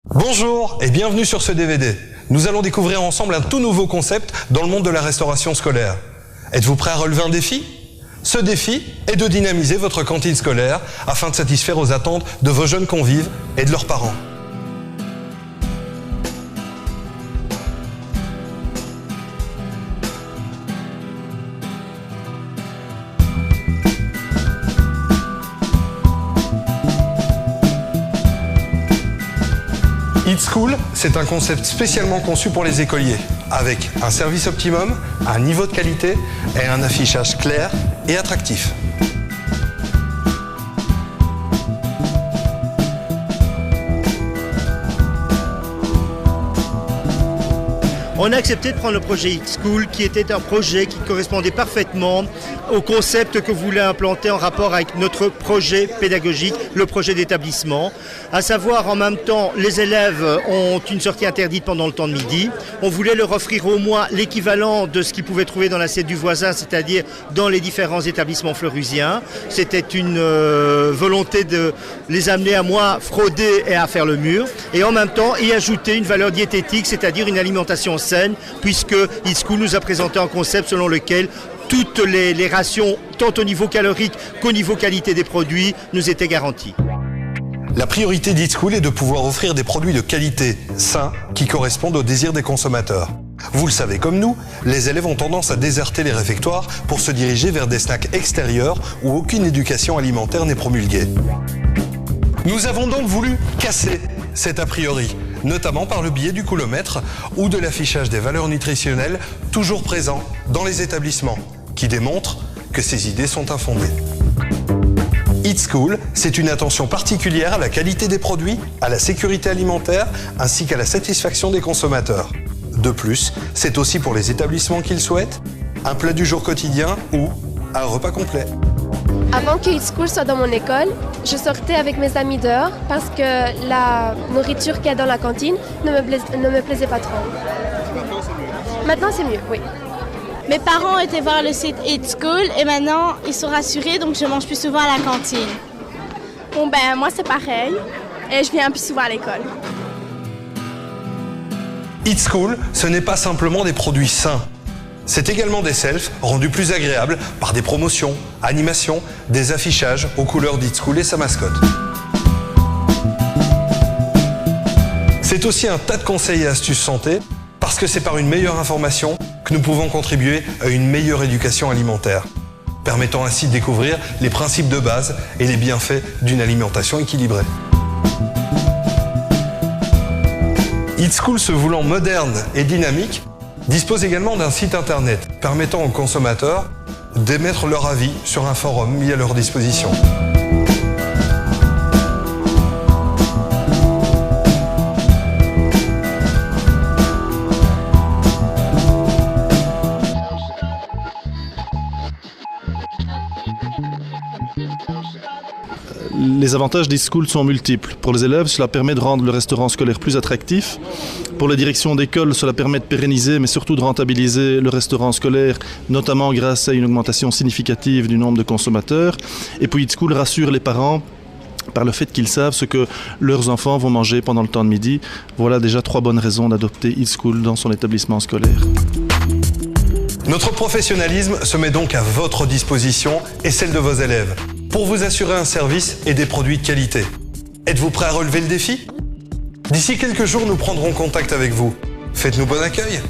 Bonjour et bienvenue sur ce DVD. Nous allons découvrir ensemble un tout nouveau concept dans le monde de la restauration scolaire. Êtes-vous prêt à relever un défi ? Ce défi est de dynamiser votre cantine scolaire afin de satisfaire aux attentes de vos jeunes convives et de leurs parents. Eat School, c'est un concept spécialement conçu pour les écoliers, avec un service optimum, un niveau de qualité et un affichage clair et attractif. On a accepté de prendre le projet Eat School, qui était un projet qui correspondait parfaitement au concept que vous voulez implanter en rapport avec notre projet pédagogique, le projet d'établissement. À savoir, en même temps, les élèves ont une sortie interdite pendant le temps de midi. On voulait leur offrir au moins l'équivalent de ce qu'ils pouvaient trouver dans l'assiette du voisin, c'est-à-dire dans les différents établissements fleurusiens. C'était une volonté de les amener à moins frauder et à faire le mur. Et en même temps, y ajouter une valeur diététique, c'est-à-dire une alimentation saine, puisque Eat School nous a présenté un concept selon lequel toutes les rations, tant au niveau calorique qu'au niveau qualité des produits, nous étaient garanties. La priorité d'Eat School est de pouvoir offrir des produits de qualité, sains, qui correspondent aux désirs des consommateurs. Vous le savez comme nous, les élèves ont tendance à déserter les réfectoires pour se diriger vers des snacks extérieurs où aucune éducation alimentaire n'est promulguée. Nous avons donc voulu casser cet a priori, notamment par le biais du coulomètre ou de l'affichage des valeurs nutritionnelles toujours présents dans les établissements, qui démontrent que ces idées sont infondées. Eat School, c'est une attention particulière à la qualité des produits, à la sécurité alimentaire, ainsi qu'à la satisfaction des consommateurs. De plus, c'est aussi pour les établissements qui le souhaitent, un plat du jour quotidien ou un repas complet. Avant que Eat School soit dans mon école, je sortais avec mes amis dehors parce que la nourriture qu'il y a dans la cantine ne me plaisait pas trop. Maintenant c'est mieux, oui. Mes parents étaient voir le site Eat School et maintenant ils sont rassurés, donc je mange plus souvent à la cantine. Bon ben moi c'est pareil et je viens plus souvent à l'école. Eat School, ce n'est pas simplement des produits sains. C'est également des selfs rendus plus agréables par des promotions, animations, des affichages aux couleurs d'Eat School et sa mascotte. C'est aussi un tas de conseils et astuces santé, parce que c'est par une meilleure information que nous pouvons contribuer à une meilleure éducation alimentaire, permettant ainsi de découvrir les principes de base et les bienfaits d'une alimentation équilibrée. Eat School, se voulant moderne et dynamique, dispose également d'un site internet permettant aux consommateurs d'émettre leur avis sur un forum mis à leur disposition. Les avantages d'Eat School sont multiples. Pour les élèves, cela permet de rendre le restaurant scolaire plus attractif. Pour les directions d'école, cela permet de pérenniser, mais surtout de rentabiliser le restaurant scolaire, notamment grâce à une augmentation significative du nombre de consommateurs. Et puis Eat School rassure les parents par le fait qu'ils savent ce que leurs enfants vont manger pendant le temps de midi. Voilà déjà 3 bonnes raisons d'adopter Eat School dans son établissement scolaire. Notre professionnalisme se met donc à votre disposition et celle de vos élèves, pour vous assurer un service et des produits de qualité. Êtes-vous prêt à relever le défi ? D'ici quelques jours, nous prendrons contact avec vous. Faites-nous bon accueil.